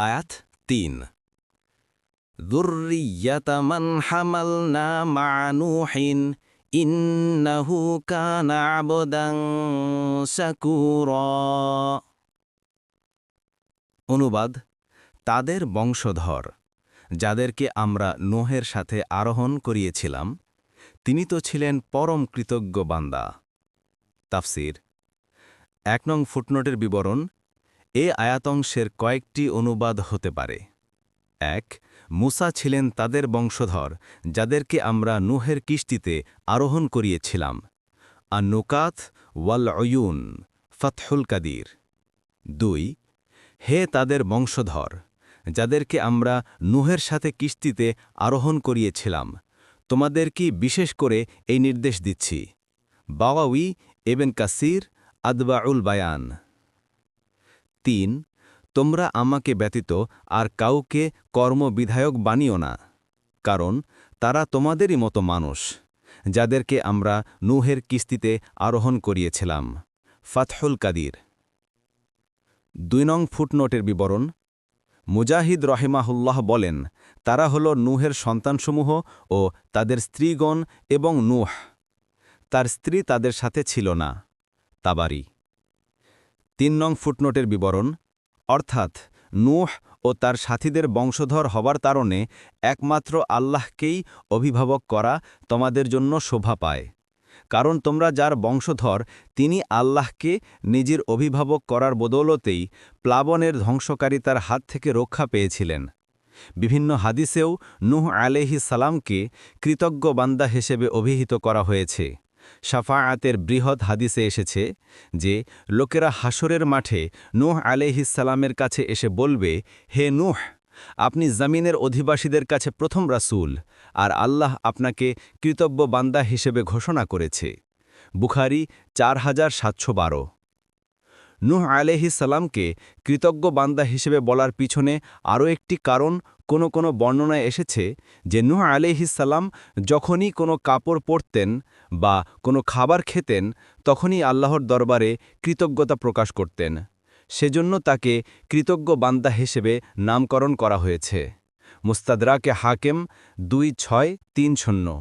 আয়াত ৩ যুররিয়াতা মান হামালনা মা নূহিন ইন্নাহু কানা আবদান শাকুরা। অনুবাদ: তাদের বংশধর যাদেরকে আমরা নোহের সাথে আরোহণ করিয়েছিলাম, তিনি তো ছিলেন পরম কৃতজ্ঞ বান্দা। তাফসির: ১ নং ফুটনোটের বিবরণ: এ আয়াতংশের কয়েকটি অনুবাদ হতে পারে। ১. মুসা ছিলেন তাদের বংশধর যাদেরকে আমরা নূহের কিস্তিতে আরোহণ করিয়েছিলাম। আন-নুকাত ওয়াল উয়ুন, ফাতহুল কাদির। ২. হে তাদের বংশধর যাদেরকে আমরা নূহের সাথে কিস্তিতে আরোহণ করিয়েছিলাম, তোমাদের কি বিশেষ করে এই নির্দেশ দিচ্ছি। বাওয়াউই ইবন কাসির, আদবাউল বায়ান। ৩. তোমরা আমাকে ব্যতীত আর কাউকে কর্মবিধায়ক বানিও না, কারণ তারা তোমাদেরই মতো মানুষ, যাদেরকে আমরা নূহের কিস্তিতে আরোহণ করিয়েছিলাম। ফাতহুল কাদির। ২ নং ফুটনোটের বিবরণ: মুজাহিদ রহিমাহুল্লাহ বলেন, তারা হল নূহের সন্তানসমূহ ও তাদের স্ত্রীগণ এবং নূহ, তার স্ত্রী তাদের সাথে ছিল না। তাবারি। ৩ নং ফুটনোটের বিবরণ: অর্থাৎ নূহ ও তার সাথীদের বংশধর হবার কারণে একমাত্র আল্লাহকেই অভিভাবক করা তোমাদের জন্য শোভা পায়, কারণ তোমরা যার বংশধর তিনি আল্লাহকে নিজের অভিভাবক করার বদৌলতেই প্লাবনের ধ্বংসকারিতার হাত থেকে রক্ষা পেয়েছিলেন। বিভিন্ন হাদিসেও নূহ আলাইহিস সালামকে কৃতজ্ঞ বান্দা হিসেবে অভিহিত করা হয়েছে। শাফাআতের বৃহৎ হাদিসে এসেছে যে লোকেরা হাসরের মাঠে নূহ আলাইহিস সালামের কাছে এসে বলবে, হে নূহ, আপনি জমিনের অধিবাসীদের কাছে প্রথম রাসূল, আর আল্লাহ আপনাকে কৃতজ্ঞ বান্দা হিসেবে ঘোষণা করেছে। বুখারী 4712। নূহ আলাইহিস সালামকে কৃতজ্ঞ বান্দা হিসেবে বলার পিছনে আরও একটি কারণ কোনো বর্ণনায় এসেছে যে নূহ আলাইহিস সালাম যখনই কোনো কাপড় পরতেন বা কোনো খাবার খেতেন, তখনই আল্লাহর দরবারে কৃতজ্ঞতা প্রকাশ করতেন। সেজন্য তাকে কৃতজ্ঞ বান্দা হিসেবে নামকরণ করা হয়েছে। মুস্তাদরাকে হাকিম 2630।